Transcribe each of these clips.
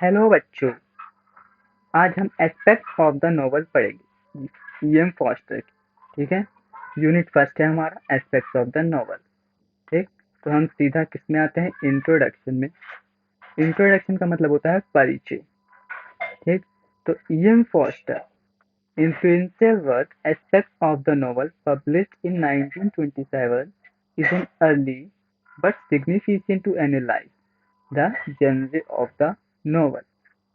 Hello बच्चों। आज हम एस्पेक्ट ऑफ द नोवेल पढ़ेंगे ईएम फॉस्टर की। ठीक है। यूनिट फर्स्ट है हमारा एस्पेक्ट्स ऑफ द नोवेल। ठीक। तो हम सीधा किस में आते हैं, इंट्रोडक्शन में। इंट्रोडक्शन का मतलब होता है परिचय। ठीक। तो EM foster influential work aspects of the novel published in 1927 is an early but significant to analyze the genre of the novel।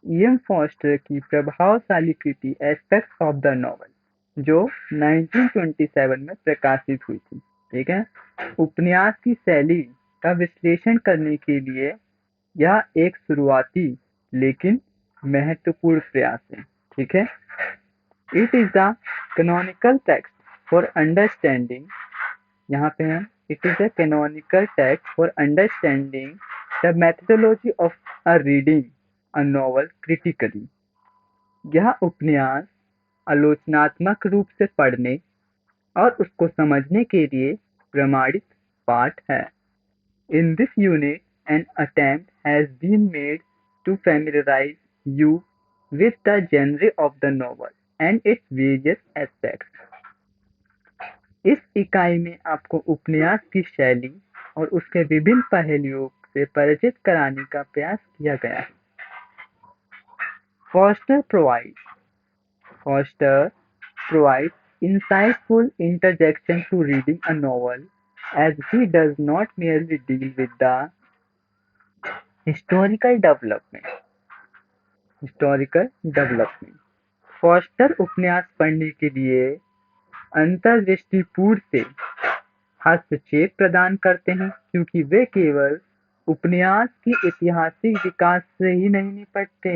EM foster की प्रभावशाली कृति एस्पेक्ट्स ऑफ द नॉवल जो 1927 में प्रकाशित हुई थी। ठीक है। उपन्यास की शैली का विश्लेषण करने के लिए यह एक शुरुआती लेकिन महत्वपूर्ण प्रयास है। ठीक है। It is the canonical text for understanding, यहाँ पे है, it is a canonical text for understanding the methodology of a reading a novel critically. यह उपन्यास आलोचनात्मक रूप से पढ़ने और उसको समझने के लिए प्रमाणित पाठ है। In this unit an attempt has been made to familiarize you with the genre of the novel and its various aspects। इस इकाई में आपको उपन्यास की शैली और उसके विभिन्न पहलुओं से परिचित कराने का प्रयास किया गया है। Foster provides Foster provides insightful interjection to reading a novel, as he does not merely deal with the historical development. Historical development. Foster उपन्यास पढ़ने के लिए अंतर्दृष्टिपूर्ण से हस्तक्षेप प्रदान करते हैं, क्योंकि वे केवल उपन्यास की ऐतिहासिक विकास से ही नहीं निपटते।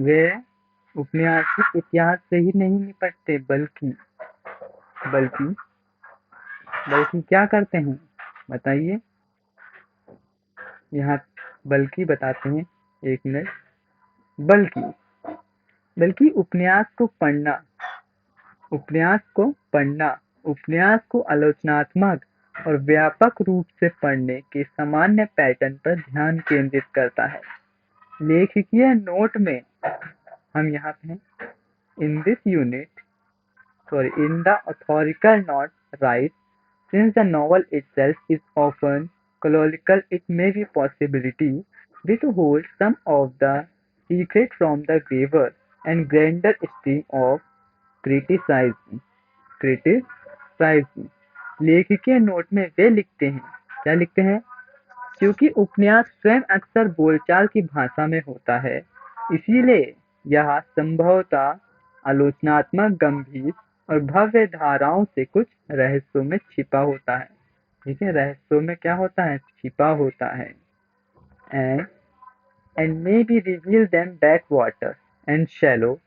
वे उपन्यास के इतिहास से ही नहीं निपटते, बल्कि बल्कि बल्कि क्या करते हैं, बताइए। यहाँ बल्कि बताते हैं, एक मिनट। बल्कि बल्कि उपन्यास को आलोचनात्मक और व्यापक रूप से पढ़ने के सामान्य पैटर्न पर ध्यान केंद्रित करता है। लेखकीय नोट में हम यहाँ पे हैं, इन this unit in the authorial note writes, since the novel itself is often colloquial, it may be possibility withhold some of the secret from the graver and grander stream of criticism। criticism। लेखकीय note में वे लिखते हैं, क्या लिखते हैं, क्योंकि उपन्यास स्वयं अक्सर बोलचाल की भाषा में होता है, इसीलिए यह संभवतः आलोचनात्मक, गंभीर और भव्य धाराओं से कुछ रहस्यों में छिपा होता है। ठीक है। रहस्यों में क्या होता है, छिपा होता है। And and may be reveal them back water and shallow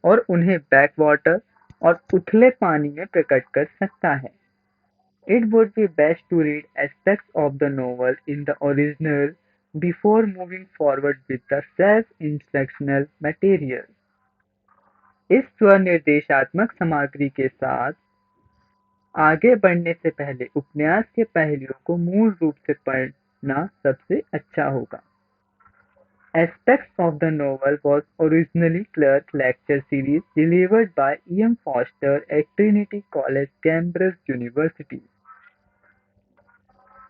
और उन्हें बैक वाटर और उथले पानी में प्रकट कर सकता है। It would be best to read aspects of the novel in the original before moving forward with the self-instructional material। इस स्वनिर्देशात्मक सामग्री के साथ आगे बढ़ने से पहले उपन्यास के पहलुओं को मूल रूप से पढ़ना सबसे अच्छा होगा। Aspects of the novel was originally Clerk lecture series delivered by E.M. Foster at Trinity College, Cambridge University।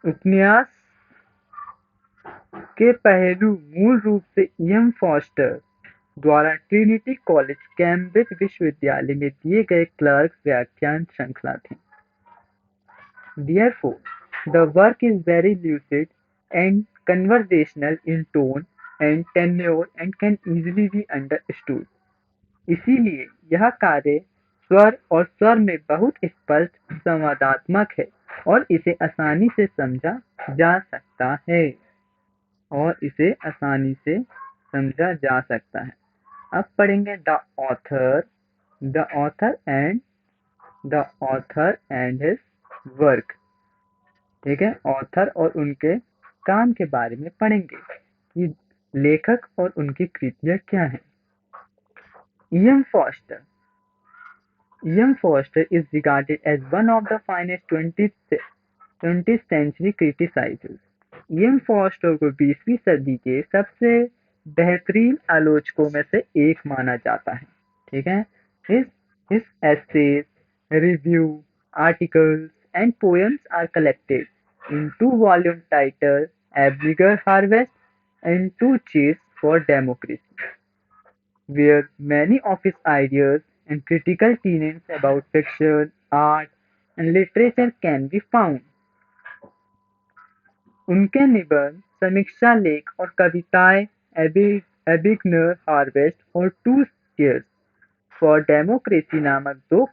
उपन्यास के पहलू मूल रूप से ईएम फॉस्टर द्वारा ट्रिनिटी कॉलेज, कैम्ब्रिज विश्वविद्यालय में दिए गए क्लर्क व्याख्यान श्रृंखला थी। Therefore, the work is very lucid and conversational in tone and tenure and can easily be understood। इसीलिए यह कार्य स्वर और स्वर में बहुत स्पष्ट संवादात्मक है और इसे आसानी से समझा जा सकता है अब पढ़ेंगे the author and his work. ठीक है। ऑथर और उनके काम के बारे में पढ़ेंगे कि लेखक और उनकी कृतियां क्या हैं। EM foster is regarded as one of the finest 20th century criticizers। E M Forster को 20वीं सदी के सबसे बेहतरीन आलोचकों में से एक माना जाता है। ठीक है। His, his essays, review, articles, and poems are collected in two volume titled A Bigger Harvest and Two Cheers for Democracy, where many of his ideas and critical tenets about fiction, art, and literature can be found. उनके निबंध, समीक्षा लेख और कविताएं "a beginner harvest" और "to cheers for democracy" नामक दो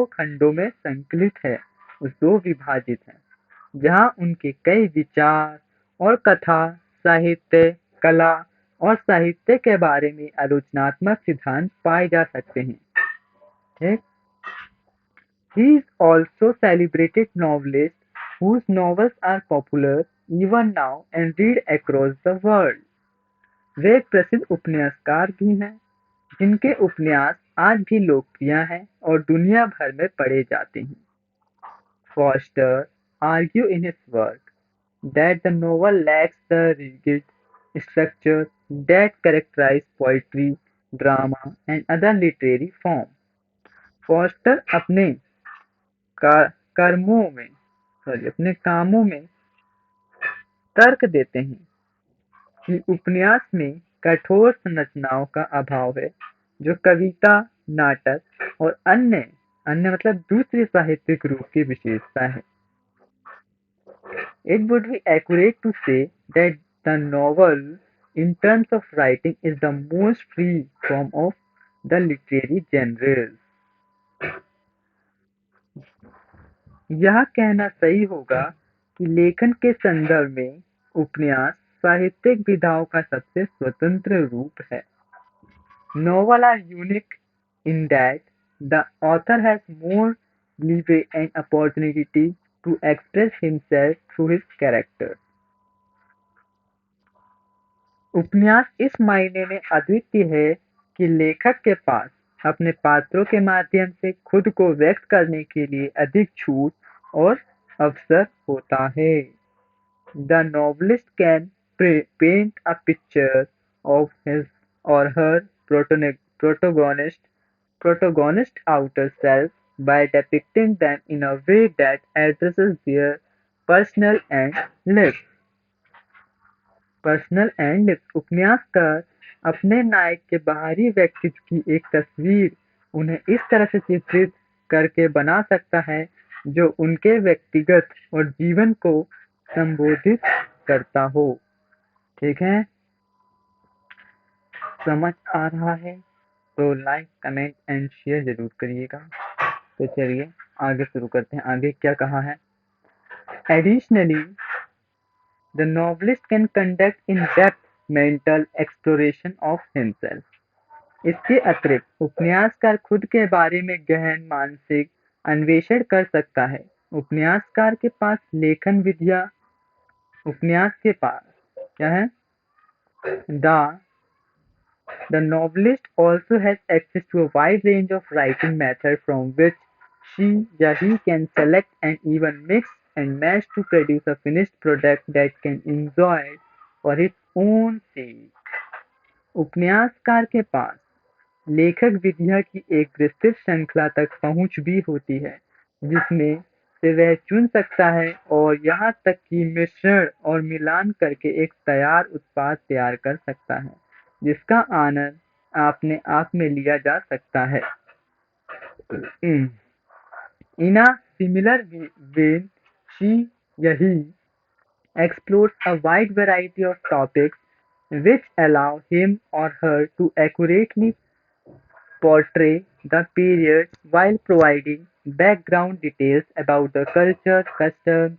खंडों में संकलित है, दो विभाजित है, जहां उनके कई विचार और कथा, साहित्य, कला और साहित्य के बारे में आलोचनात्मक सिद्धांत पाए जा सकते हैं। ठीक? He is also celebrated novelist whose novels are popular even now and read across the world. वे एक प्रसिद्ध उपन्यासकार भी हैं, जिनके उपन्यास आज भी लोकप्रिय हैं और दुनिया भर में पढ़े जाते हैं। Foster argued in his work that the novel lacks the rigid structure that characterize poetry, drama, and other literary forms. Foster अपने कामों में तर्क देते हैं कि उपन्यास में कठोर संरचनाओं का अभाव है, जो कविता, नाटक और अन्य अन्य मतलब दूसरे साहित्यिक रूप की विशेषता है। It would be accurate to say that the novel, in terms of writing, is the most free form of the literary genres. यह कहना सही होगा कि लेखन के संदर्भ में उपन्यास साहित्यिक विधाओं का सबसे स्वतंत्र रूप है। Novels are unique in that the author has more leeway and opportunity to express himself through his characters. उपन्यास इस मायने में अद्वितीय है कि लेखक के पास अपने पात्रों के माध्यम से खुद को व्यक्त करने के लिए अधिक छूट और अवसर होता है। The novelist can paint a picture of his or her protagonist outer self by depicting them in a way that addresses their personal and lives. उपन्यासकार अपने नायक के बाहरी व्यक्तित्व की एक तस्वीर उन्हें इस तरह से चित्रित करके बना सकता है, जो उनके व्यक्तिगत और जीवन को संबोधित करता हो। ठीक है? समझ आ रहा है तो लाइक, कमेंट एंड शेयर जरूर करिएगा। तो चलिए आगे शुरू करते हैं। आगे क्या कहा है? Additionally, the novelist can conduct in-depth mental exploration of himself. इसके अतिरिक्त उपन्यासकार खुद के बारे में गहन मानसिक अन्वेषण कर सकता है। उपन्यासकार के पास लेखन विधियां उपन्यास के पास क्या है? The novelist also has access to a wide range of writing methods from which he can select and even mix and match to produce a finished product that can enjoy for its own sake. उपन्यासकार के पास लेखक विधियां की एक विस्तृत श्रृंखला तक पहुंच भी होती है, जिसमें से वह चुन सकता है और यहाँ तक कि मिश्रण और मिलान करके एक तैयार उत्पाद तैयार कर सकता है, जिसका आनंद अपने आप में लिया जा सकता है। In a similar vein, he explores a wide variety of topics which allow him or her to accurately portray the period while providing background details about the culture, customs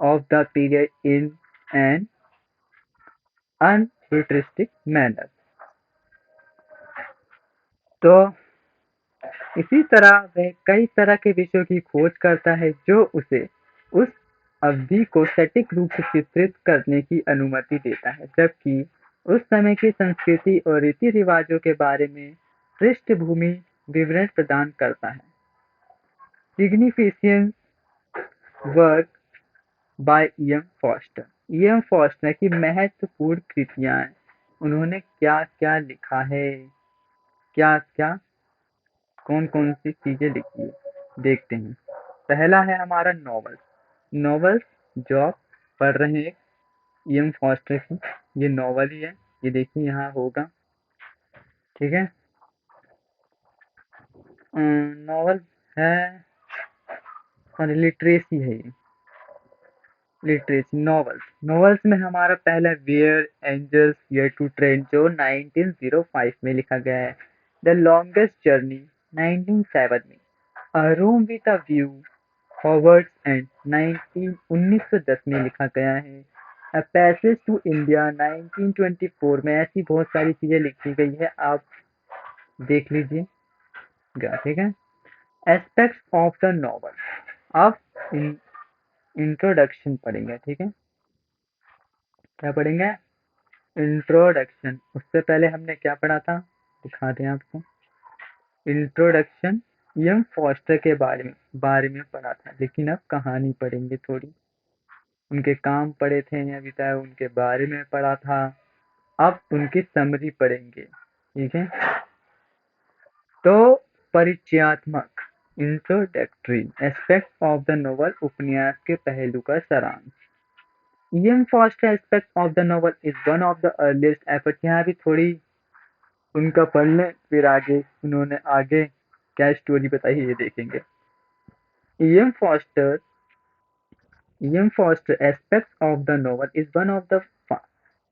of the period in an unfuturistic manner. तो इसी तरह वह कई तरह के विषयों की खोज करता है जो उसे उस अवधि को सटीक रूप से चित्रित करने की अनुमति देता है, जबकि उस समय की संस्कृति और रीति रिवाजों के बारे में पृष्ठभूमि विवरण प्रदान करता है। Significant work by E M Forster. E M Forster की महत्वपूर्ण कृतियां हैं। उन्होंने क्या क्या लिखा है, क्या क्या कौन कौन सी चीजें लिखी है, देखते हैं। पहला है हमारा नॉवल। नॉवेल्स जो आप पढ़ रहे हैं ई एम फॉस्टर की, ये नॉवल ही है। ये देखिए यहाँ होगा, ठीक है। नॉवल है और लिटरेसी है ये। लिटरेसी नॉवेल्स, नॉवेल्स में हमारा पहला where angels fear to tread जो 1905 में लिखा गया है। द लॉन्गेस्ट जर्नी 1907 में। अ room with a view Howards and 1910 में लिखा गया है। अ पैसेज टू इंडिया 1924 में। ऐसी बहुत सारी चीजें लिखी गई है, आप देख लीजिएगा, ठीक है। एस्पेक्ट्स ऑफ द नॉवल, आप इंट्रोडक्शन पढ़ेंगे, ठीक है। क्या पढ़ेंगे? इंट्रोडक्शन। उससे पहले हमने क्या पढ़ा था, दिखा दें आपको। इंट्रोडक्शन एम फॉस्टर के बारे में पढ़ा था, लेकिन अब कहानी पढ़ेंगे थोड़ी। उनके काम पढ़े थे अभी तक, उनके बारे में पढ़ा था। अब उनकी समरी पढ़ेंगे, ठीक है। तो परिचयात्मक, introductory aspect of the novel, उपन्यास के पहलू का सारांश। Ian foster aspect of the novel is one of the earliest effort. यहाँ भी थोड़ी उनका पढ़ लें, फिर आगे उन्होंने आगे क्या स्टोरी बताई है ये देखेंगे। Ian foster Ian foster aspects of the novel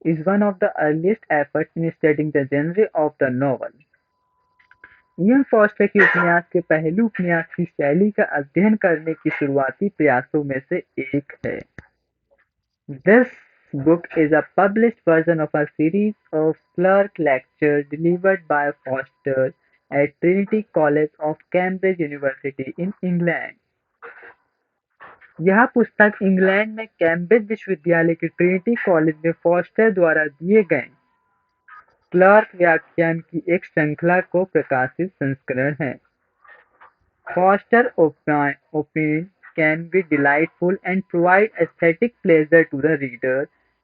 is one of the earliest efforts in studying the genre of the novel. Ian foster की उपन्यास के पहलू उपन्यास की शैली का अध्ययन करने की शुरुआती प्रयासों में से एक है। This book is a published version of a series of clerk lectures delivered by Foster at Trinity College of Cambridge University in England. यह पुस्तक इंग्लैंड में कैम्ब्रिज विश्वविद्यालय के ट्रिनिटी कॉलेज में फॉस्टर द्वारा दिए गए क्लर्क व्याख्यान की एक श्रृंखला को प्रकाशित संस्करण है। Foster opinion can be delightful and provide aesthetic pleasure to the reader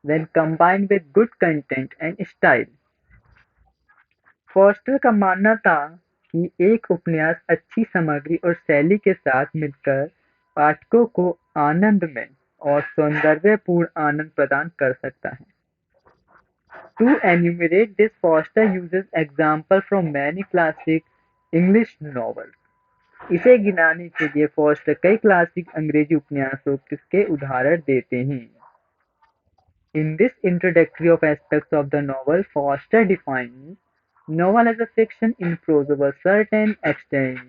when combined with good content and style. Foster का मानना था कि एक उपन्यास अच्छी सामग्री और शैली के साथ मिलकर पाठकों को आनंदमय और सौंदर्यपूर्ण आनंद प्रदान कर सकता है। To enumerate this, Foster uses examples from many classic English novels. इसे गिनाने के लिए फॉस्टर कई क्लासिक अंग्रेजी उपन्यासों के उदाहरण देते हैं। In this introductory of aspects of the novel, Foster defines novel as a fiction in prose of a certain extent.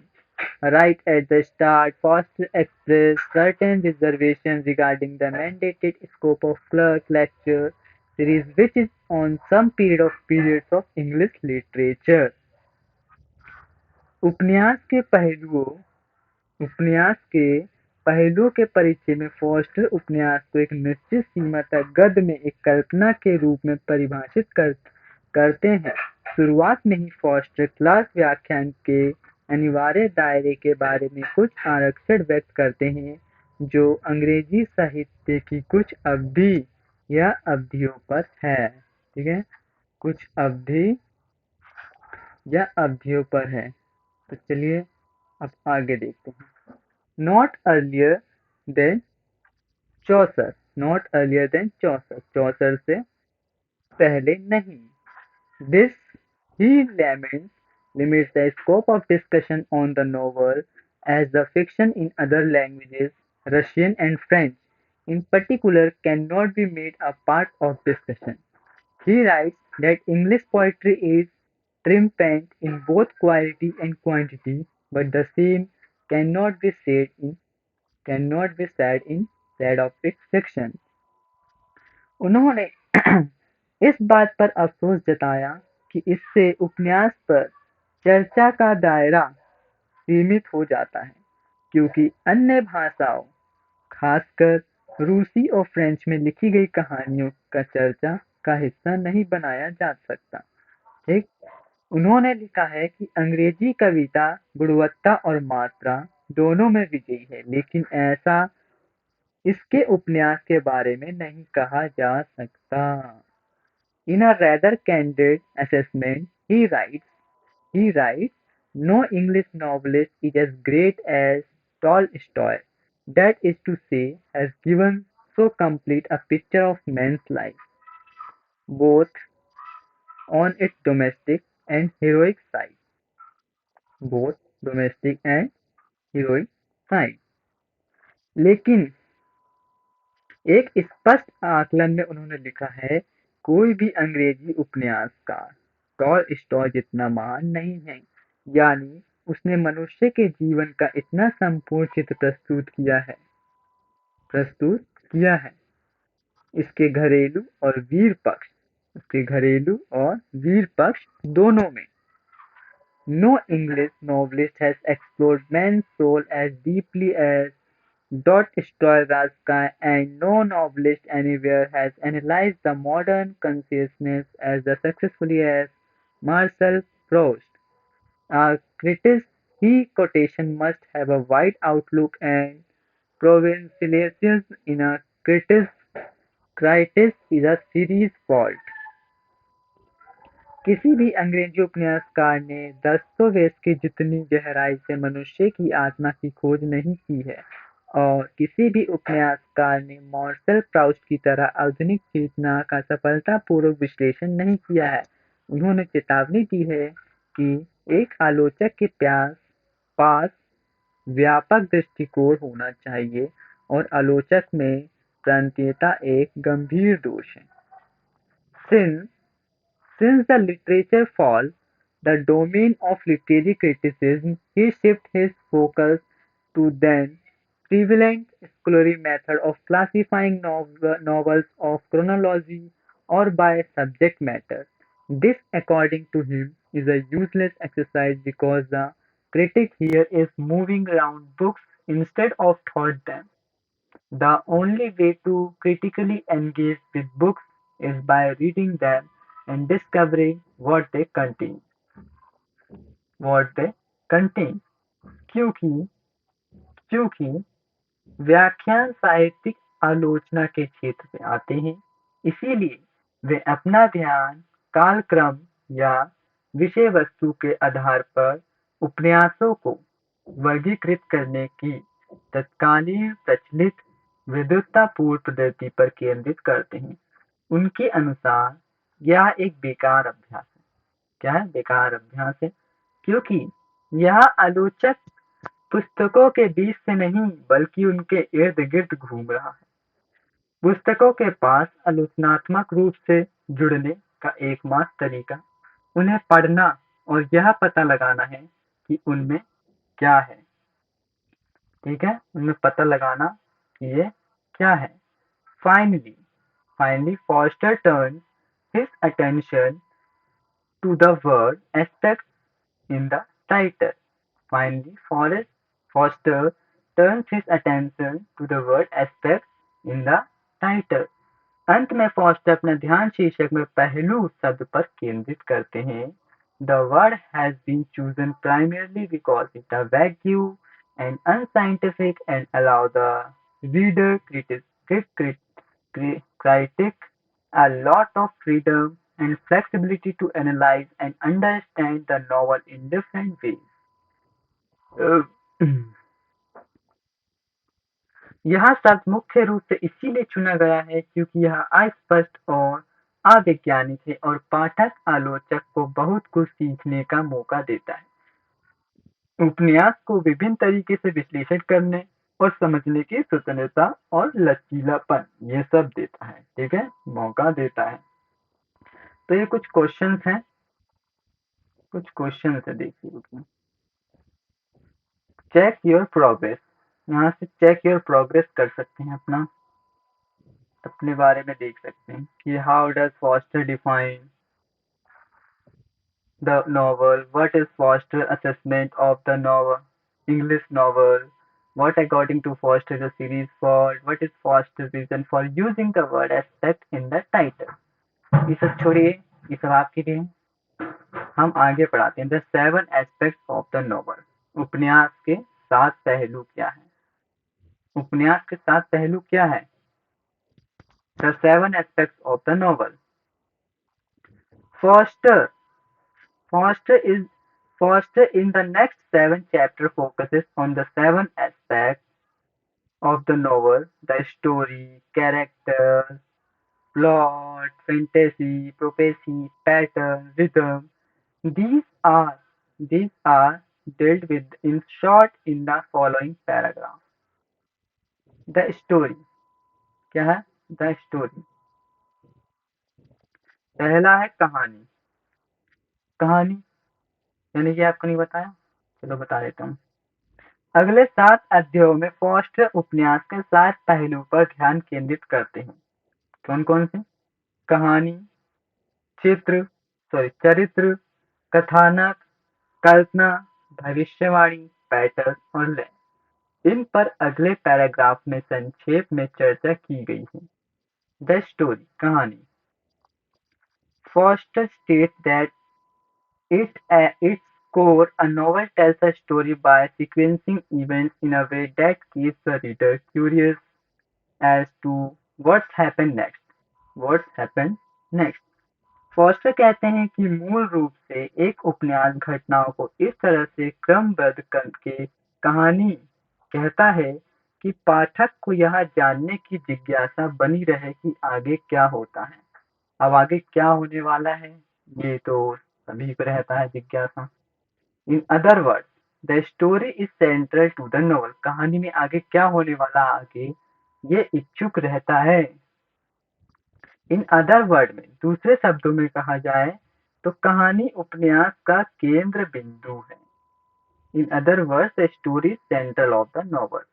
Right at the start, Foster expressed certain reservations regarding the mandated scope of Clerk Lecture series, which is on some periods of English literature. उपन्यास के पहलुओं उपन्यास के पहलुओं के परिचय में foster उपन्यास को एक निश्चित सीमा तक गद्य में एक कल्पना के रूप में परिभाषित करते हैं। शुरुआत में ही फॉस्टर क्लास व्याख्यान के अनिवार्य दायरे के बारे में कुछ आरक्षण व्यक्त करते हैं, जो अंग्रेजी साहित्य की कुछ अवधि या अवधियों पर है, ठीक है, कुछ अवधि या अवधियों पर है। तो चलिए अब आगे देखते हैं। Not earlier than Chaucer, not earlier than Chaucer, Chaucer से पहले नहीं। This he limits the scope of discussion on the novel as the fiction in other languages, Russian and French, in particular, cannot be made a part of discussion. He writes that English poetry is triumphant in both quality and quantity, but the same cannot be said in said of its fiction. उन्होंने इस बात पर अफसोस जताया कि इससे उपन्यास पर चर्चा का दायरा सीमित हो जाता है, क्योंकि अन्य भाषाओं, खासकर रूसी और फ्रेंच में लिखी गई कहानियों का चर्चा का हिस्सा नहीं बनाया जा सकता। ठीक, उन्होंने लिखा है कि अंग्रेजी कविता गुणवत्ता और मात्रा दोनों में विजयी है, लेकिन ऐसा इसके उपन्यास के बारे में नहीं कहा जा सकता। In a rather candid assessment, he writes, no English novelist is as great as Tolstoy. That is to say, has given so complete a picture of man's life, both on its domestic and heroic side. both domestic and heroic side. लेकिन एक स्पष्ट आकलन में उन्होंने लिखा है, कोई भी अंग्रेजी उपन्यासकार टॉलस्टॉय जितना महान नहीं है। यानी उसने मनुष्य के जीवन का इतना संपूर्ण चित्र प्रस्तुत किया है इसके घरेलू और वीर पक्ष इसके घरेलू और वीर पक्ष दोनों में। No English novelist has explored man's soul as deeply as Dostoevsky, and no novelist anywhere has analyzed the modern consciousness as successfully as Marcel Proust. A critic's he quotation must have a wide outlook and provincialism in a critic is a serious fault. किसी भी अंग्रेजी उपन्यासकार ने दस्तोयेवस्की जितनी गहराई से मनुष्य की आत्मा की खोज नहीं की है, और किसी भी उपन्यासकार ने मार्सेल प्राउस्ट की तरह आधुनिक चेतना का सफलतापूर्वक विश्लेषण नहीं किया है। उन्होंने चेतावनी दी है कि एक आलोचक के पास व्यापक दृष्टिकोण होना चाहिए, और आलोचक में प्रांतीयता एक गंभीर दोष है। Since Since the literature fall, the domain of literary criticism, he shifts his focus to then prevalent scholarly method of classifying novels of chronology or by subject matter. This, according to him, is a useless exercise because the critic here is moving around books instead of thought them. The only way to critically engage with books is by reading them and discovering what they contain. क्योंकि क्योंकि व्याख्यान साहित्यिक आलोचना के क्षेत्र में आते हैं, इसीलिए वे अपना ध्यान कालक्रम या विषय वस्तु के आधार पर उपन्यासों को वर्गीकृत करने की तत्कालीन प्रचलित विद्वत्तापूर्ण पद्धति पर केंद्रित करते हैं। उनके अनुसार यह एक बेकार अभ्यास है। क्या है? बेकार अभ्यास है, क्योंकि यह आलोचक पुस्तकों के बीच से नहीं बल्कि उनके इर्द-गिर्द घूम रहा है। पुस्तकों के पास आलोचनात्मक रूप से जुड़ने का एकमात्र तरीका उन्हें पढ़ना और यह पता लगाना है कि उनमें क्या है। ठीक है? उनमें पता लगाना कि ये क्या है। Finally, Foster turns his attention to the word aspect in the title. Finally, Foster turns his attention to the word aspect in the title. अंत में फॉस्टर अपना ध्यान शीर्षक में पहलू शब्द पर केंद्रित करते हैं। The word has been chosen primarily because it is vague and unscientific and allow the reader critic a lot of freedom and flexibility to analyze and understand the novel in different ways. यह शब्द मुख्य रूप से इसीलिए चुना गया है क्योंकि यह अस्पष्ट और अवैज्ञानिक है और पाठक आलोचक को बहुत कुछ सीखने का मौका देता है। उपन्यास को विभिन्न तरीके से विश्लेषण करने और समझने की स्वतंत्रता और लचीलापन ये सब देता है। ठीक है? मौका देता है। तो ये कुछ क्वेश्चंस हैं, देखिए। चेक योर प्रोग्रेस, यहाँ से चेक योर प्रोग्रेस कर सकते हैं, अपने बारे में देख सकते हैं कि how does foster define the novel, what is foster assessment of the novel, English novel, what according to Foster the series fault, what is Foster's reason for using the word aspect in the title। ये सब छोड़िए, ये सब आपके लिए। हम आगे पढ़ाते हैं। The 7 aspects of the novel, उपन्यास के 7 पहलू क्या है। उपन्यास के 7 पहलू क्या है? The 7 aspects of the novel. Foster Foster is Foster in the next 7 chapter focuses on the 7 aspects of the novel: the story, characters, plot, fantasy, prophecy, pattern, rhythm. These are these are dealt with in short in the following paragraph. The story क्या है? The story पहला है कहानी। कहानी यानी कि आपको नहीं बताया, चलो बता देता हूँ। अगले 7 अध्यायों में फॉस्टर उपन्यास के 7 पहलुओं पर ध्यान केंद्रित करते हैं। कौन कौन से? कहानी, चित्र चरित्र, कथानक, कल्पना, भविष्यवाणी, पैटर्न और लय। इन पर अगले पैराग्राफ में संक्षेप में चर्चा की गई है। द स्टोरी कहानी। Foster states that at its core, a novel tells a story by sequencing events in a way that keeps the reader curious as to what's happened next. What's happened next? Foster कहते हैं कि मूल रूप से एक उपन्यास घटनाओं को इस तरह से क्रमबद्ध करके कहानी कहता है कि पाठक को यह जानने की जिज्ञासा बनी रहे कि आगे क्या होता है। अब आगे क्या होने वाला है, ये तो सभी को रहता है जिज्ञासा। In other word, the story is central to the novel. कहानी में आगे क्या होने वाला आगे, ये इच्छुक रहता है। इन अदर वर्ड में, दूसरे शब्दों में कहा जाए तो कहानी उपन्यास का केंद्र बिंदु है। In other words, the story is central of the novel.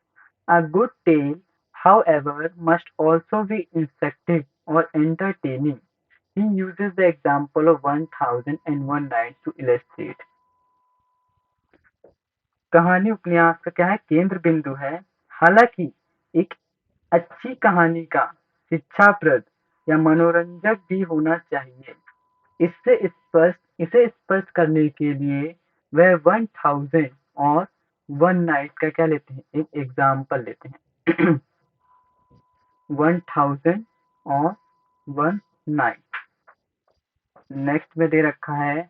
A good tale, however, must also be instructive or entertaining. He uses the example of 1001 Nights to illustrate. कहानी उपन्यास का क्या है? केंद्र बिंदु है। हालांकि एक अच्छी कहानी का शिक्षाप्रद या मनोरंजक भी होना चाहिए। इसे स्पष्ट करने के लिए वह 1000 और 1 नाइट का क्या लेते हैं? एक एग्जाम्पल लेते हैं। 1000 और 1 नाइट। नेक्स्ट में दे रखा है,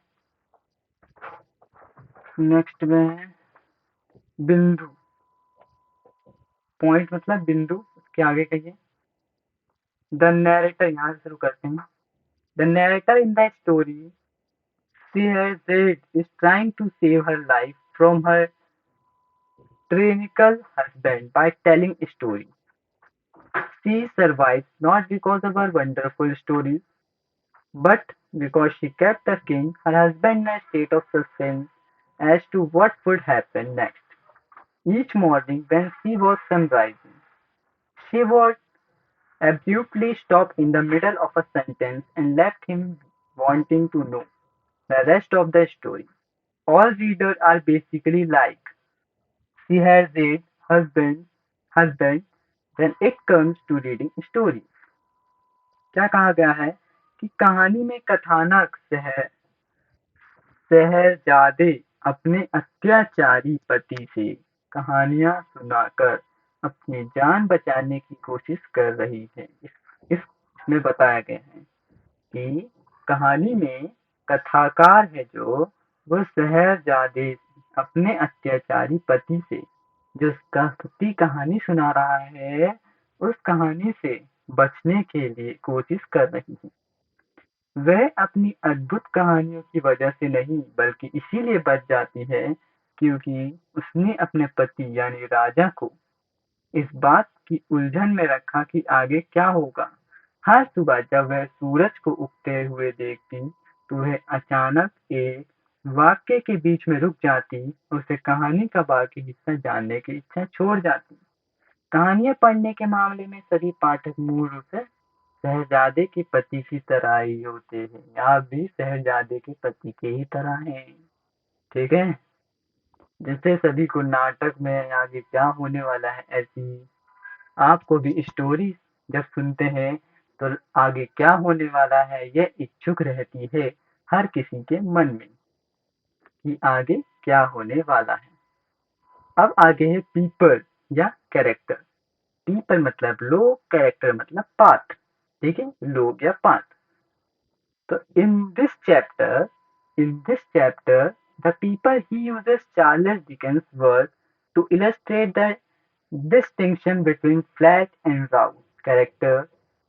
नेक्स्ट में बिंदु, पॉइंट मतलब बिंदु, उसके आगे कहिए। द नैरेटर, यहाँ से शुरू करते हैं। The narrator in the story Scheherazade is trying to save her life from her tyrannical husband by telling a story. She survives not because of her wonderful stories, but because she kept the king, her husband, in a state of suspense as to what would happen next. Each morning when she was sunrising, she would abruptly stop in the middle of a sentence and left him wanting to know the rest of the story. All readers are basically like she has a husband when it comes to reading stories. क्या कहा गया है कि कहानी में कथानक शहरजादे अपने अत्याचारी पति से कहानियां सुनाकर अपनी जान बचाने की कोशिश कर रही है। इसमें बताया गया है कि कहानी में कथाकार है जो, वो शहरजादे अपने अत्याचारी पति से, जो उसका पति कहानी सुना रहा है, उस कहानी से बचने के लिए कोशिश कर रही है। वह अपनी अद्भुत कहानियों की वजह से नहीं, बल्कि इसीलिए बच जाती है क्योंकि उसने अपने पति यानी राजा को इस बात की उलझन में रखा कि आगे क्या होगा। हर सुबह जब वह सूरज को उगते हुए देखती, तो वह अचानक एक वाक्य के बीच में रुक जाती, उसे कहानी का बाकी हिस्सा जानने की इच्छा छोड़ जाती। कहानियां पढ़ने के मामले में सभी पाठक मूल रूप से शहजादे के पति की तरह ही होते हैं। आप भी शहजादे के पति के ही तरह हैं, ठीक है? जैसे सभी को नाटक में आगे क्या होने वाला है, ऐसी आपको भी स्टोरी जब सुनते हैं तो आगे क्या होने वाला है, यह इच्छुक रहती है हर किसी के मन में कि आगे क्या होने वाला है। अब आगे है पीपल या कैरेक्टर। पीपल मतलब लोग, कैरेक्टर मतलब पाथ, ठीक है, लोग या path. So in this chapter, the people he uses Charles Dickens' work to illustrate the distinction between flat and round character.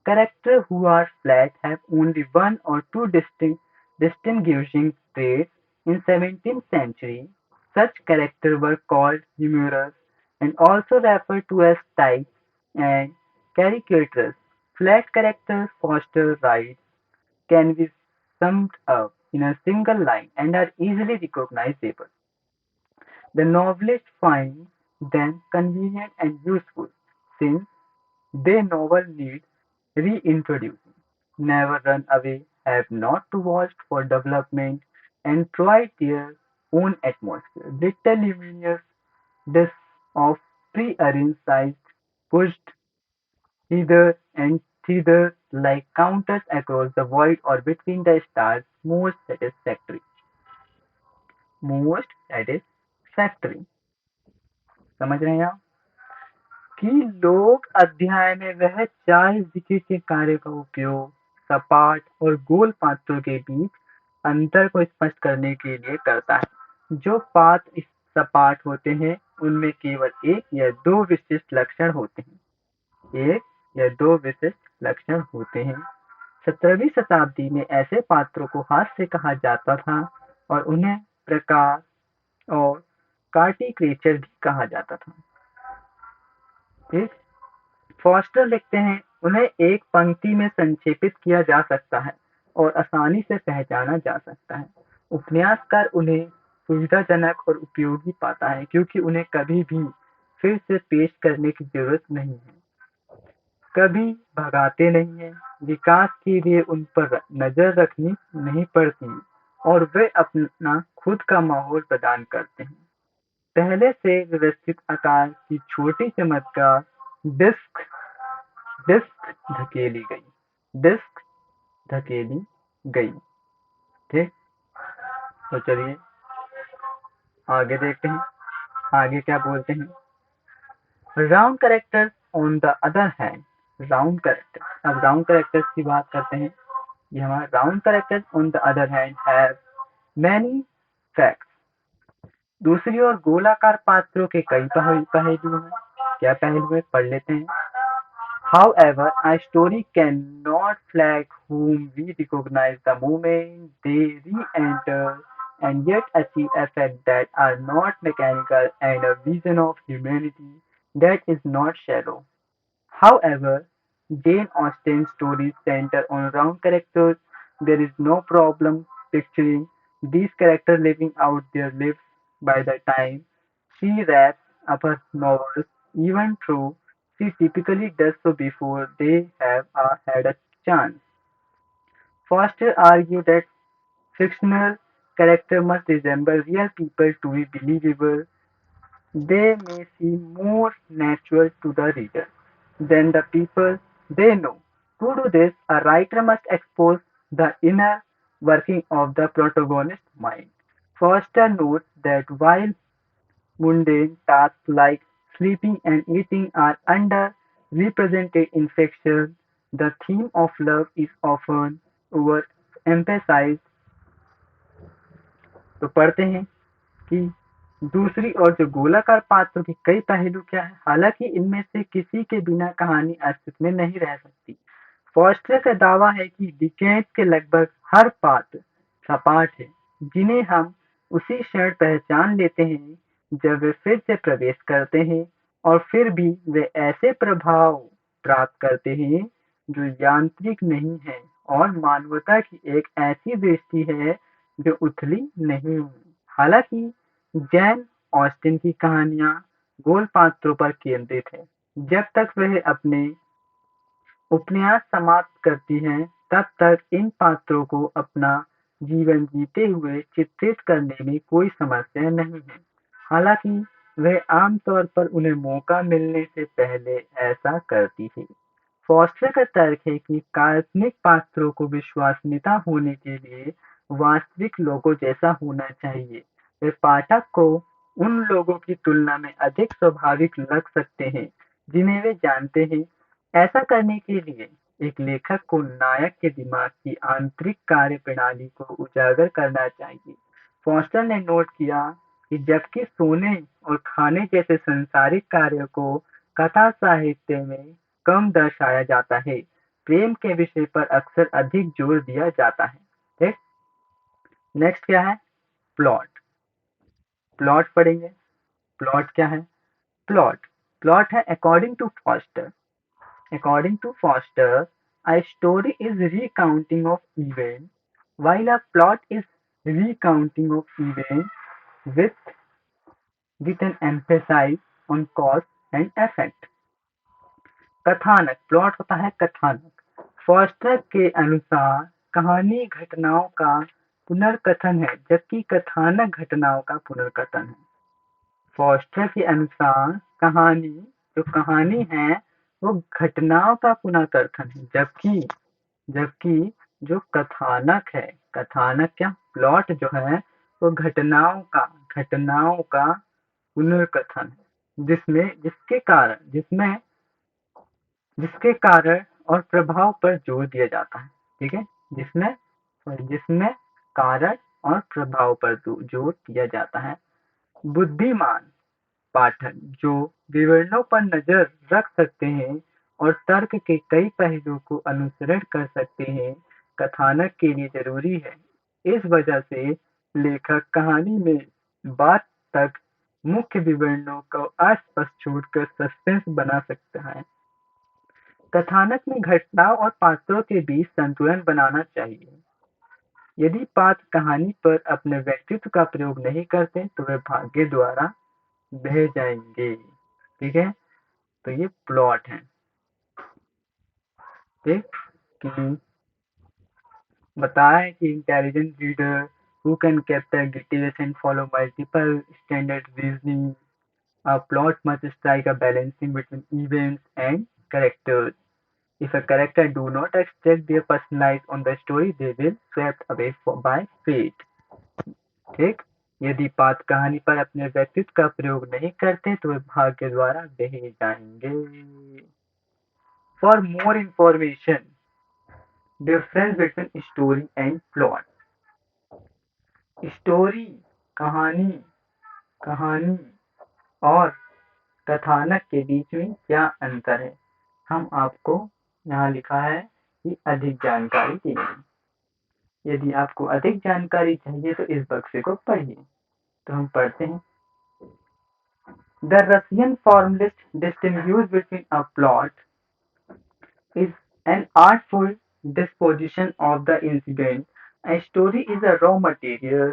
Characters who are flat have only one or two distinguishing traits. In 17th century, such characters were called humorous and also referred to as types and caricatures. Flat characters foster rights can be summed up in a single line and are easily recognizable. The novelist finds them convenient and useful, since they novel needs reintroducing, never run away, have not to watch for development, and provide their own atmosphere. Little luminous discs of prearranged size pushed hither and thither like counters across the void or between the stars, most satisfactory। समझ रहे हैं आप कि लोग अध्याय में वह 40 degree के कार्य का उपयोग सपाट और गोल पात्रों के बीच अंतर को स्पष्ट करने के लिए करता है। जो पात्र सपाट होते हैं उनमें केवल एक या दो विशिष्ट लक्षण होते हैं, एक या दो विशिष्ट लक्षण होते हैं। 17वीं शताब्दी में ऐसे पात्रों को हास्य कहा जाता था और उन्हें प्रकार और कार्टिक्रेचर भी कहा जाता था। ठीक, फॉस्टर लिखते हैं, उन्हें एक पंक्ति में संक्षेपित किया जा सकता है और आसानी से पहचाना जा सकता है। उपन्यासकार उन्हें सुविधाजनक और उपयोगी पाता है क्योंकि उन्हें कभी भी फिर से पेश करने की जरूरत नहीं है, कभी भगाते नहीं हैं, विकास के लिए उन पर नजर रखनी नहीं पड़ती और वे अपना खुद का माहौल प्रदान करते हैं। पहले से व्यवस्थित आकार की छोटी चमत्कार डिस्क डिस्क धकेली गई डिस्क धकेली गई। ठीक, तो चलिए आगे देखते हैं, आगे क्या बोलते हैं। Round characters on the other hand, round character, अब राउंड कैरेक्टर्स की बात करते हैं। ये हमारा round characters on the other hand have many facts. दूसरी ओर गोलाकार पात्रों के कई पहलू हैं। क्या पहलू है, पढ़ लेते हैं। However, a story cannot flag whom we recognize the moment they re-enter and yet achieve effects that are not mechanical and a vision of humanity that is not shallow. However, Jane Austen's stories center on round characters. There is no problem picturing these characters living out their lives by the time she wraps up her novels, even though she typically does so before they have had a chance. Foster argued that fictional characters must resemble real people to be believable. They may seem more natural to the reader than the people they know. To do this, a writer must expose the inner working of the protagonist's mind. Foster notes that while mundane tasks like sleeping and eating are underrepresented in fiction, the theme of love is often overemphasized। तो पढ़ते हैं कि दूसरी ओर जो गोलाकार पात्रों के कई पहलू क्या है, हालांकि इनमें से किसी के बिना कहानी अस्तित्व में नहीं रह सकती। फॉस्टर का दावा है कि डिकेंस के लगभग हर पात्र सपाट है, जिन्हें हम उसी क्षण पहचान लेते हैं जब वे फिर से प्रवेश करते हैं, और फिर भी वे ऐसे प्रभाव प्राप्त करते हैं जो यांत्रिक नहीं है और मानवता की एक ऐसी दृष्टि है जो उथली नहीं है। हालांकि जैन ऑस्टिन की कहानियां गोल पात्रों पर केंद्रित है, जब तक वह अपने उपन्यास समाप्त करती हैं तब तक इन पात्रों को अपना जीवन जीते हुए चित्रित करने में कोई समस्या नहीं है, हालांकि वह आमतौर पर उन्हें मौका मिलने से पहले ऐसा करती है। फॉस्टर का तर्क है कि काल्पनिक पात्रों को विश्वसनीयता होने के लिए वास्तविक लोगों जैसा होना चाहिए। वे पाठक को उन लोगों की तुलना में अधिक स्वाभाविक लग सकते हैं जिन्हें वे जानते हैं। ऐसा करने के लिए एक लेखक को नायक के दिमाग की आंतरिक कार्य प्रणाली को उजागर करना चाहिए। फॉस्टर ने नोट किया कि जबकि सोने और खाने जैसे सांसारिक कार्यों को कथा साहित्य में कम दर्शाया जाता है, प्रेम के विषय पर अक्सर अधिक जोर दिया जाता है। ठीक। नेक्स्ट क्या है? प्लॉट। प्लॉट पढ़ेंगे। प्लॉट क्या है? प्लॉट प्लॉट है according to Foster. According to Foster, a story is recounting of events, while a plot is recounting of events with an emphasis on cause and effect. कथानक plot होता है कथानक। Foster के अनुसार कहानी घटनाओं का पुनर्कथन है, जबकि कथानक घटनाओं का पुनर्कथन है। फॉस्टर के अनुसार कहानी जो कहानी है वो घटनाओं का पुनर्कथन है, जबकि जबकि जो कथानक है, कथानक क्या प्लॉट जो है वो घटनाओं का पुनर्कथन है, जिसके कारण और प्रभाव पर जोर दिया जाता है। ठीक है। जिसमें जिसमें कारण और प्रभाव पर जोर दिया जाता है। बुद्धिमान पाठक जो विवरणों पर नजर रख सकते हैं और तर्क के कई पहलुओं को अनुसरण कर सकते हैं, कथानक के लिए जरूरी है। इस वजह से लेखक कहानी में बात तक मुख्य विवरणों को अस्पष्ट छोड़कर सस्पेंस बना सकता है। कथानक में घटनाओं और पात्रों के बीच संतुलन बनाना चाहिए। यदि पात्र कहानी पर अपने व्यक्तित्व का प्रयोग नहीं करते तो वे भाग्य द्वारा बह जाएंगे। ठीक है। तो ये प्लॉट है। ठीक। कि बताया है कि intelligent reader who can capture details and follow multiple standard reasoning, a plot must strike a balancing between events and characters. If a character do not extract their personalized on the story, they will swept away by fate. ठीक। यदि पात्र कहानी पर अपने व्यक्तित्व का प्रयोग नहीं करते तो वे भाग्य द्वारा बहे जाएंगे। For more information, difference between story and plot. Story कहानी कहानी और कथानक के बीच में क्या अंतर है, हम आपको यहाँ लिखा है कि अधिक जानकारी देंगे। यदि आपको अधिक जानकारी चाहिए तो इस बक्से को पढ़िए। तो हम पढ़ते हैं। The Russian formalist distinguish between a plot is an artful disposition of the incident. A story is a raw material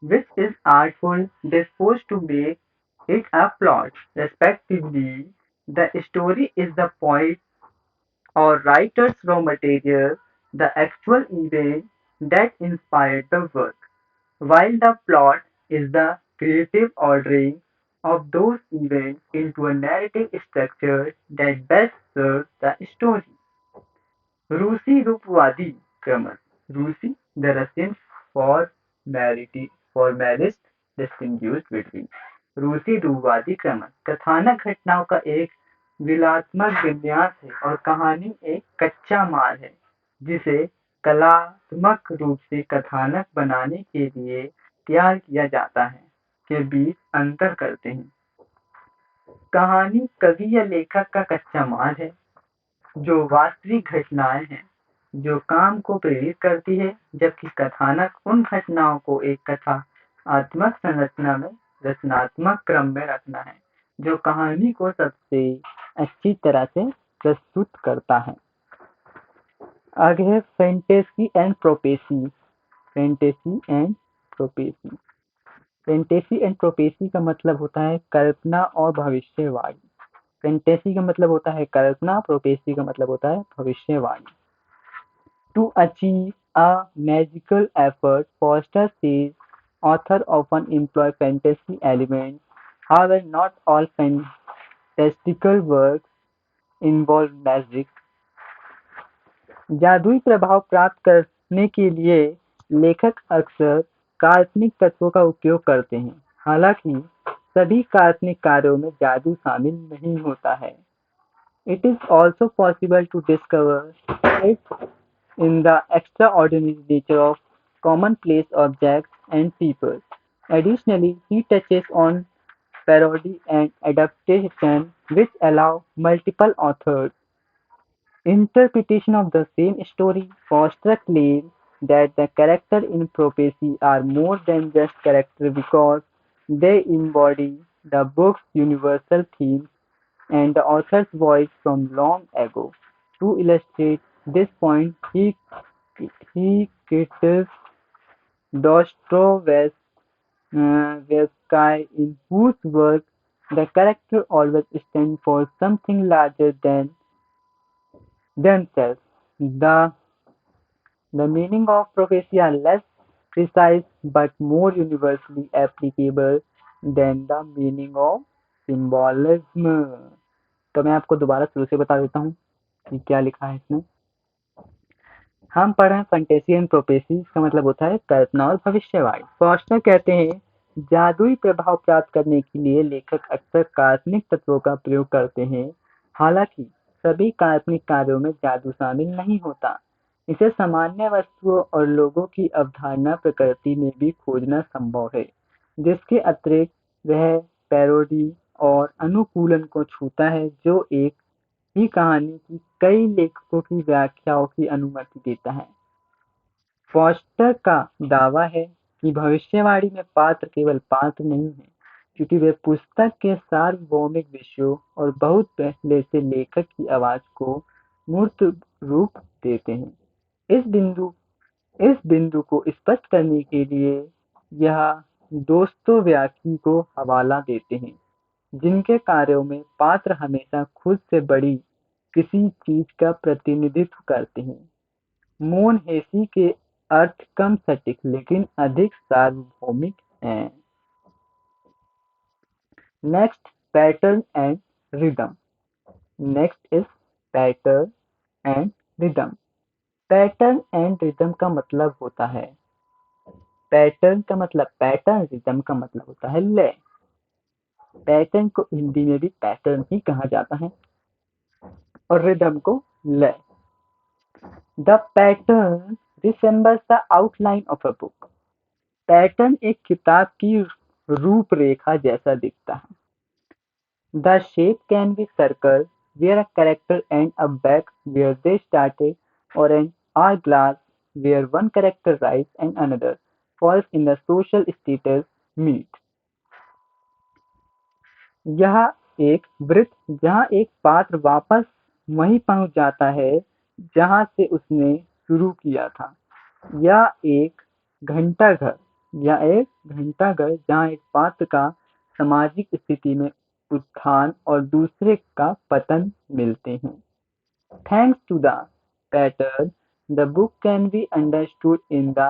which is artful disposed to make it a plot. Respectively, the story is the poet or writer's raw material, the actual event that inspired the work, while the plot is the creative ordering of those events into a narrative structure that best serves the story. रूसी रूपवादी क्रमश। रूसी the Russian फॉर्मेलिस्ट distinguish between. रूसी रूपवादी क्रमश कथानक घटनाओं का एक विलात्मक विन्यास है और कहानी एक कच्चा माल है जिसे कलात्मक रूप से कथानक बनाने के लिए तैयार किया जाता है के बीच अंतर करते हैं। कहानी कवि या लेखक का कच्चा माल है जो वास्तविक घटनाएं हैं जो काम को प्रेरित करती है, जबकि कथानक उन घटनाओं को एक कथात्मक संरचना में रचनात्मक क्रम में रखना है जो कहानी को सबसे अच्छी तरह से प्रस्तुत करता है। आगे है fantasy and prophecy. Fantasy and prophecy. Fantasy and prophecy का मतलब होता है कल्पना और भविष्यवाणी। फैंटेसी का मतलब होता है कल्पना, प्रोपेसी का मतलब होता है भविष्यवाणी। To achieve a magical effect, Foster says authors often employ fantasy elements. However, not all fantastical works involve magic. जादुई प्रभाव प्राप्त करने के लिए लेखक अक्सर काल्पनिक तत्वों का उपयोग करते हैं। हालांकि सभी काल्पनिक कार्यों में जादू शामिल नहीं होता है। It is also possible to discover it in the extraordinary nature of commonplace objects and people. Additionally, he touches on parody and adaptation, which allow multiple authors' interpretation of the same story. Foster claims that the characters in Prophecy are more than just characters because they embody the book's universal themes and the author's voice from long ago. To illustrate this point, he criticized Dostoevsky, in whose work the character always stand for something larger than themselves. The meaning of prophecy are less precise but more universally applicable than the meaning of symbolism. तो मैं आपको दोबारा शुरू से बता देता हूँ कि क्या लिखा है इसमें। हम पढ़ रहे हैं फंटेसी एंड प्रोपेसी, इसका मतलब होता है कल्पना और भविष्यवाणी। फॉस्टर कहते हैं, जादुई प्रभाव प्राप्त करने के लिए लेखक अक्सर काल्पनिक तत्वों का प्रयोग करते हैं। हालांकि सभी काल्पनिक कार्यों में जादू शामिल नहीं होता। इसे सामान्य वस्तुओं और लोगों की अवधारणा प्रकृति में भी खोजना संभव है, जिसके अतिरिक्त वह पैरोडी और अनुकूलन को छूता है, जो एक ही कहानी की कई लेखकों की व्याख्याओं की अनुमति देता है। फॉस्टर का दावा है कि भविष्यवाणी में पात्र केवल पात्र नहीं हैं, क्योंकि वे पुस्तक के सार्वभौमिक विषयों और बहुत पहले से लेखक की आवाज को मूर्त रूप देते हैं। इस बिंदु इस बिंदु को स्पष्ट करने के लिए यह दोस्तोयेव्स्की को हवाला देते हैं, जिनके कार्यों में पात्र हमेशा खुद से बड़ी किसी चीज का प्रतिनिधित्व करते हैं। मोन हेसी के अर्थ कम सटीक लेकिन अधिक सार्वभौमिक हैं। Next, pattern and rhythm. Next is pattern and rhythm. Pattern and rhythm का मतलब होता है पैटर्न का मतलब पैटर्न, रिदम का मतलब होता है लय। पैटर्न को हिंदी में भी पैटर्न ही कहा जाता है और रिदम को लय। The pattern resembles the outline of a book. Pattern एक किताब की रूपरेखा जैसा दिखता है। The shape can be circle where a character ends up back where they started, or an hourglass where one character rises and another falls in the social status meet. यह एक वृत्त जहाँ एक पात्र वापस वहीं पहुंच जाता है जहाँ से उसने शुरू किया था, या एक घंटाघर जहाँ एक पात्र का सामाजिक स्थिति में उत्थान और दूसरे का पतन मिलते हैं। Thanks to the pattern, the book can be understood in the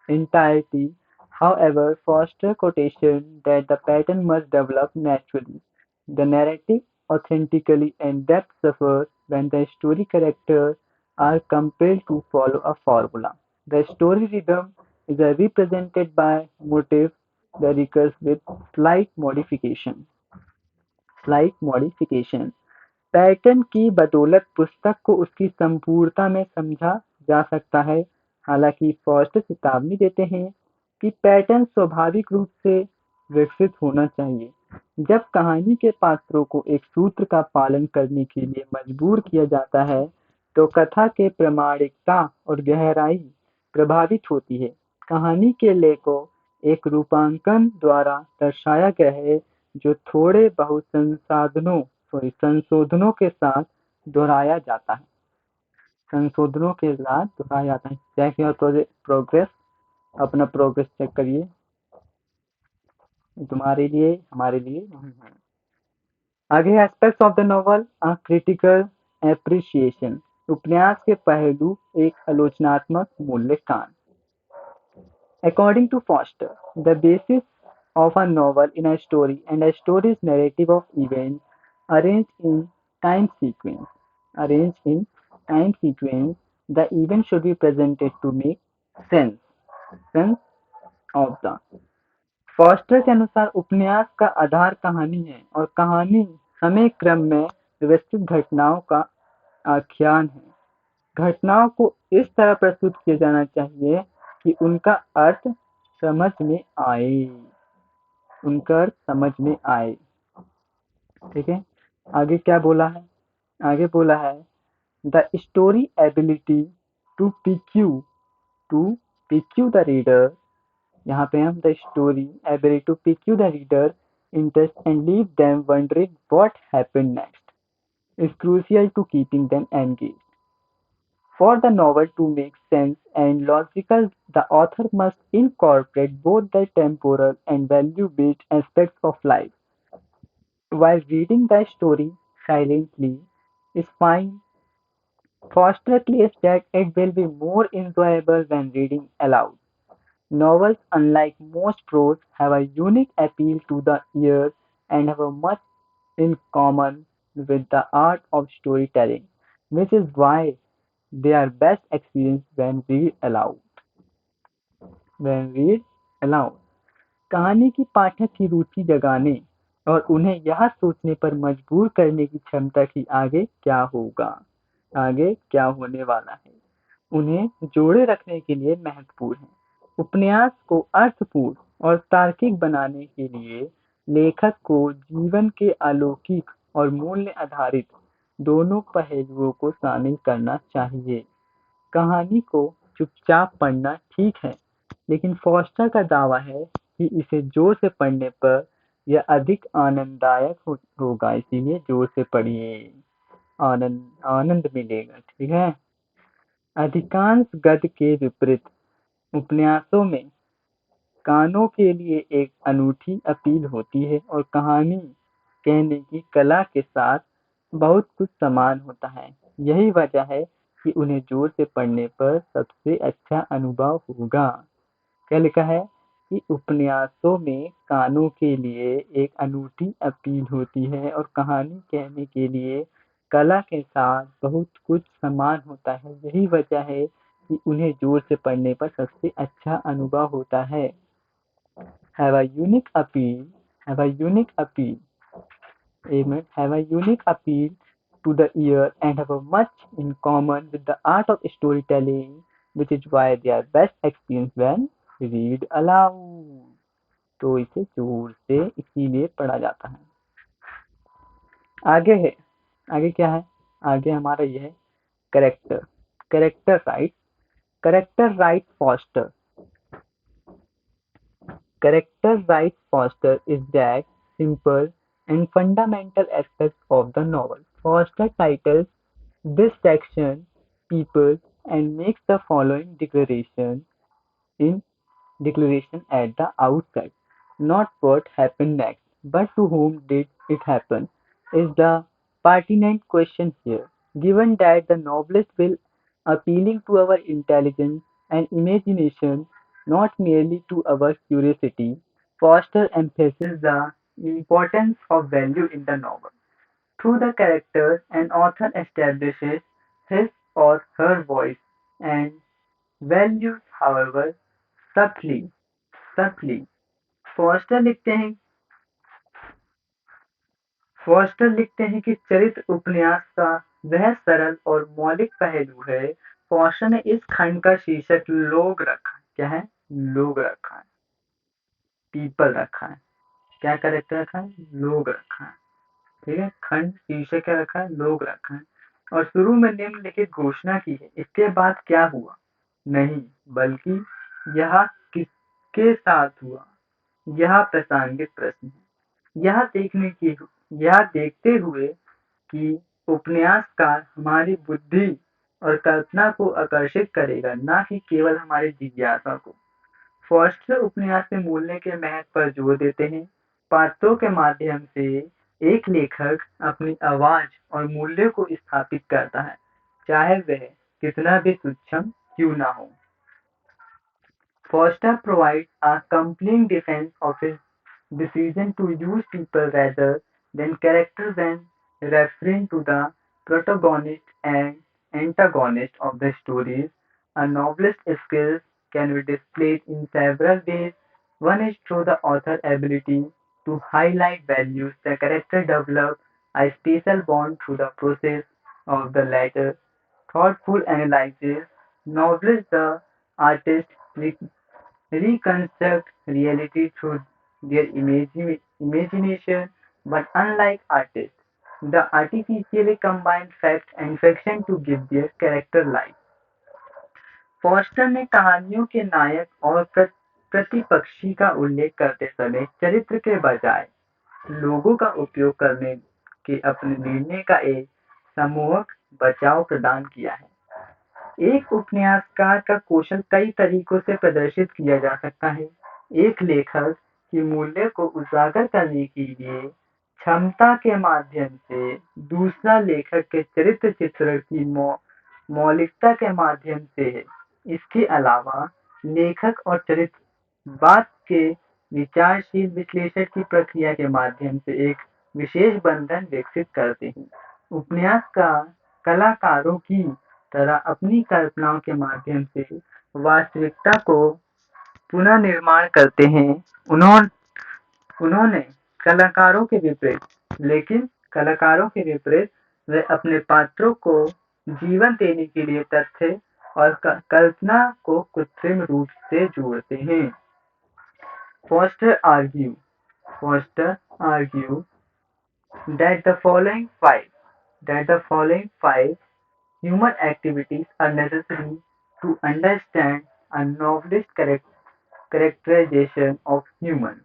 entirety. However, Foster quotation that the pattern must develop naturally. The narrative authentically and depth suffer when the story characters are compelled to follow a formula. The story rhythm is represented by motifs that recurs with slight modification. Pattern की बदौलत पुस्तक को उसकी संपूर्णता में समझा जा सकता है। हालांकि फॉस्टर चेतावनी देते हैं कि पैटर्न स्वाभाविक रूप से विकसित होना चाहिए। जब कहानी के पात्रों को एक सूत्र का पालन करने के लिए मजबूर किया जाता है, तो कथा के प्रामाणिकता और गहराई प्रभावित होती है। कहानी के लय को एक रूपांकन द्वारा दर्शाया गया है, जो थोड़े बहुत संशोधनों के साथ दोहराया जाता है। Check your progress. अपना प्रोग्रेस चेक करिए, तुम्हारे लिए हमारे लिए नहीं है। आगे aspects of the novel, critical appreciation. उपन्यास के पहलू, एक आलोचनात्मक मूल्यांकन। According to Foster, the basis of a novel is a story, and a story's narrative of events arranged in time sequence. Arranged in time sequence, the event should be presented to make sense. Sense of the foster के अनुसार उपन्यास का आधार कहानी है और कहानी समय क्रम में व्यवस्थित घटनाओं का आख्यान है। घटनाओं को इस तरह प्रस्तुत किया जाना चाहिए कि उनका अर्थ समझ में आए उनका अर्थ समझ में आए। ठीक है, आगे क्या बोला है? आगे बोला है the story ability to to pique the reader. यहाँ पे हम the story ability to pique the reader interest and leave them wondering what happened next is crucial to keeping them engaged. For the novel to make sense and logical, the author must incorporate both the temporal and value-based aspects of life. While reading the story silently is fine, Foster claims that it will be more enjoyable when reading aloud. Novels, unlike most prose, have a unique appeal to the ear and have a much in common with the art of storytelling, which is why they are best experienced when read aloud. When read aloud. कहानी की पाठक की रुचि जगाने और उन्हें यह सोचने पर मजबूर करने की क्षमता कि आगे क्या होगा, आगे क्या होने वाला है, उन्हें जोड़े रखने के लिए महत्वपूर्ण है। उपन्यास को अर्थपूर्ण और तार्किक बनाने के लिए लेखक को जीवन के अलौकिक और मूल्य आधारित दोनों पहलुओं को शामिल करना चाहिए। कहानी को चुपचाप पढ़ना ठीक है, लेकिन फॉस्टर का दावा है कि इसे जोर से पढ़ने पर यह अधिक आनंददायक होगा, इसीलिए जोर से पढ़िए, आनंद आनंद मिलेगा। ठीक है। अधिकांश गद्य के विपरीत उपन्यासों में कानों के लिए एक अनूठी अपील होती है और कहानी कहने की कला के साथ बहुत कुछ समान होता है। यही वजह है कि उन्हें जोर से पढ़ने पर सबसे अच्छा अनुभव होगा। क्या लिखा है कि उपन्यासों में कानों के लिए एक अनूठी अपील होती है और कहानी कहने के लिए कला के साथ बहुत कुछ समान होता है। यही वजह है कि उन्हें जोर से पढ़ने पर सबसे अच्छा अनुभव होता है। have a unique appeal, have a unique appeal, amen, have a unique appeal to the ear and have a much in common with the art of storytelling, which is why they are best experienced when read aloud. तो इसे जोर से इसीलिए पढ़ा जाता है। आगे है, आगे क्या है? आगे हमारा यह है character. Character right foster. Character writes Foster is that simple and fundamental aspect of the novel. Foster titles this section "People" and makes the following in declaration at the outset: not what happened next, but to whom did it happen, is the pertinent question here. Given that the novelist will appealing to our intelligence and imagination, not merely to our curiosity, Foster emphasizes the importance of value in the novel. Through the characters, an author establishes his or her voice and values, however, subtly सबली। Foster लिखते हैं foster लिखते हैं कि चरित्र उपन्यास का वह सरल और मौलिक पहलू है। फॉस्टर ने इस खंड का शीर्षक लोग रखा। क्या है? लोग रखा है, पीपल रखा है। क्या करेक्टर रखा है? लोग रखा है। ठीक है, खंड शीर्षक क्या रखा है? लोग रखा है। और शुरू में निम्नलिखित घोषणा की है, इसके बाद क्या हुआ नहीं, बल्कि यह किसके साथ हुआ, यह प्रासंगिक प्रश्न है। यह देखते हुए कि उपन्यासकार हमारी बुद्धि और कल्पना को आकर्षित करेगा, न कि केवल हमारी जिज्ञासा को। फॉस्टर उपन्यास में मूल्य के महत्व पर जोर देते हैं। पात्रों के माध्यम से एक लेखक अपनी आवाज और मूल्य को स्थापित करता है, चाहे वह कितना भी सूक्ष्म क्यों ना हो। Foster provides a compelling defense of his decision to use people rather than characters when referring to the protagonist and antagonist of the stories. A novelist's skills can be displayed in several ways. One is through the author's ability to highlight values the character develop. a special bond through the process of the latter. Thoughtful analysis, novelist the artist reconstruct reality through their imagination, but unlike artists, the artificially combine fact and fiction to give their character life. Foster ने कहानियों के नायक और प्रतिपक्षी का उल्लेख करते समय चरित्र के बजाय लोगों का उपयोग करने के अपने निर्णय का एक सम्मोहक बचाव प्रदान किया है। एक उपन्यासकार का कौशल कई तरीकों से प्रदर्शित किया जा सकता है। एक लेखक की मूल्य को उजागर करने के लिए क्षमता के माध्यम से, दूसरा लेखक के चरित्र चित्रण की मौलिकता के माध्यम से है। इसके अलावा लेखक और चरित्र बात के विचारशील विश्लेषण की प्रक्रिया के माध्यम से एक विशेष बंधन विकसित करते हैं। उपन्यासकार कलाकारों की तरह अपनी कल्पनाओं के माध्यम से वास्तविकता को पुनर्निर्माण करते हैं। उन्होंने कलाकारों के विपरीत लेकिन कलाकारों के विपरीत वे अपने पात्रों को जीवन देने के लिए तथ्य और कल्पना को कृत्रिम रूप से जोड़ते हैं। Foster argue Foster argue that the following five human activities are necessary to understand a novelist characterization of humans.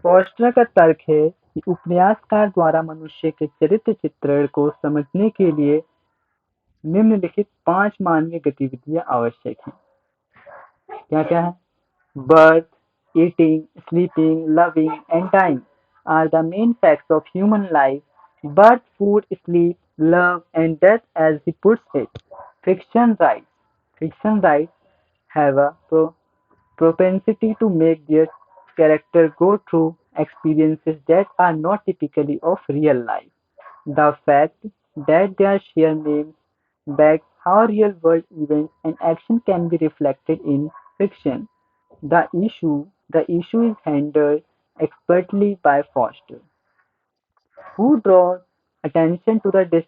Foster का तर्क है कि उपन्यासकार द्वारा मनुष्य के चरित्र चित्रण को समझने के लिए निम्नलिखित 5 मानवीय गतिविधियां आवश्यक हैं। क्या-क्या है? Birth, eating, sleeping, loving, and dying are the main facts of human life. Birth, food, sleep, love, and death, as he puts it. Fiction writes. Fiction writes have a propensity to make their character go through experiences that are not typically of real life. The fact that their sheer names back how real world events and action can be reflected in fiction. The issue is handled expertly by Foster, who draws attention to the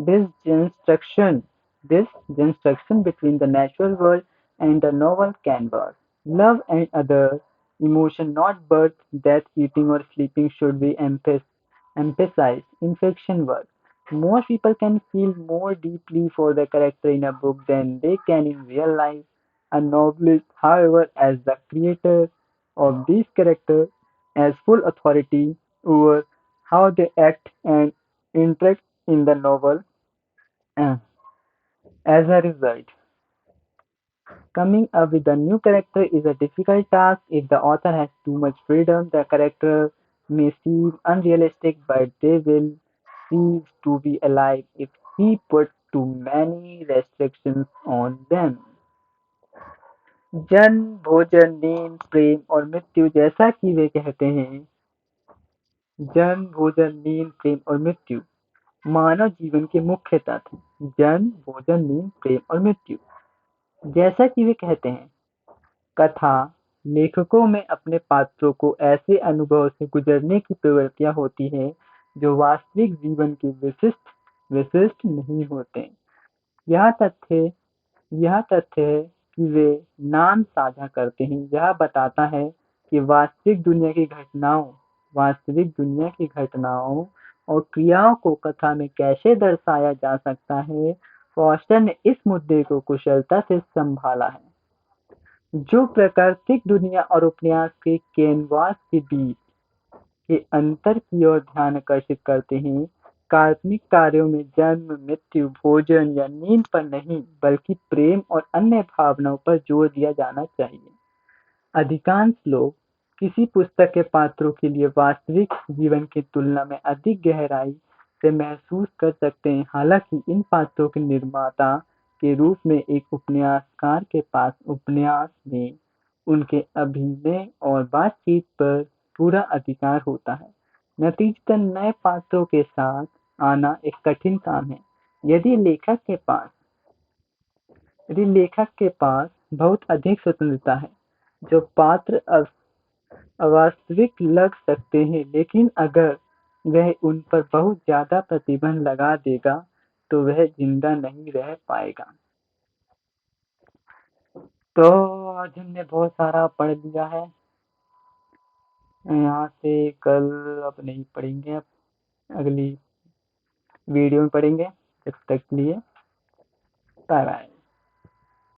disjunction disjunction between the natural world and the novel canvas. Love and other emotion, not birth, death, eating, or sleeping, should be emphasized in fiction work. Most people can feel more deeply for the character in a book than they can in real life. A novelist, however, as the creator of these characters, has full authority over how they act and interact in the novel. Uh, as a result, coming up with a new character is a difficult task. If the author has too much freedom, the character may seem unrealistic, but they will cease to be alive if he puts too many restrictions on them. जन्म, भोजन, नींद, प्रेम और मृत्यु, जैसा कि वे कहते हैं, जन्म, भोजन, नींद, प्रेम और मृत्यु मानव जीवन के मुख्य तत्व। जन्म, भोजन, नींद, प्रेम और मृत्यु, जैसा कि वे कहते हैं, कथा लेखकों में अपने पात्रों को ऐसे अनुभव से गुजरने की प्रवृत्तियां होती है जो वास्तविक जीवन के विशिष्ट विशिष्ट नहीं होते। यह तथ्य यह तथ्य है कि वे नाम साझा करते हैं, यह बताता है कि वास्तविक दुनिया की घटनाओं और क्रियाओं को कथा में कैसे दर्शाया जा सकता है। फॉस्टर ने इस मुद्दे को कुशलता से संभाला है, जो प्राकृतिक दुनिया और उपन्यास के कैनवास के बीच के अंतर की ओर ध्यान आकर्षित करते हैं। काल्पनिक कार्यों में जन्म, मृत्यु, भोजन या नींद पर नहीं, बल्कि प्रेम और अन्य भावनाओं पर जोर दिया जाना चाहिए। अधिकांश लोग किसी पुस्तक के पात्रों के लिए वास्तविक जीवन की तुलना में अधिक गहराई से महसूस कर सकते हैं। हालांकि इन पात्रों के निर्माता के रूप में एक उपन्यासकार के पास उपन्यास में उनके अभिनय और बातचीत पर पूरा अधिकार होता है। नतीजतन नए पात्रों के साथ आना एक कठिन काम है। यदि लेखक के पास बहुत अधिक स्वतंत्रता है, जो पात्र अवास्तविक लग सकते हैं, लेकिन अगर वह उन पर बहुत ज़्यादा प्रतिबंध लगा देगा तो वह जिंदा नहीं रह पाएगा। तो आज हमने बहुत सारा पढ़ लिया है। यहाँ से कल अब नहीं पढ़ेंगे, अब अगली वीडियो में पढ़ेंगे। जब तक के लिए बाय बाय।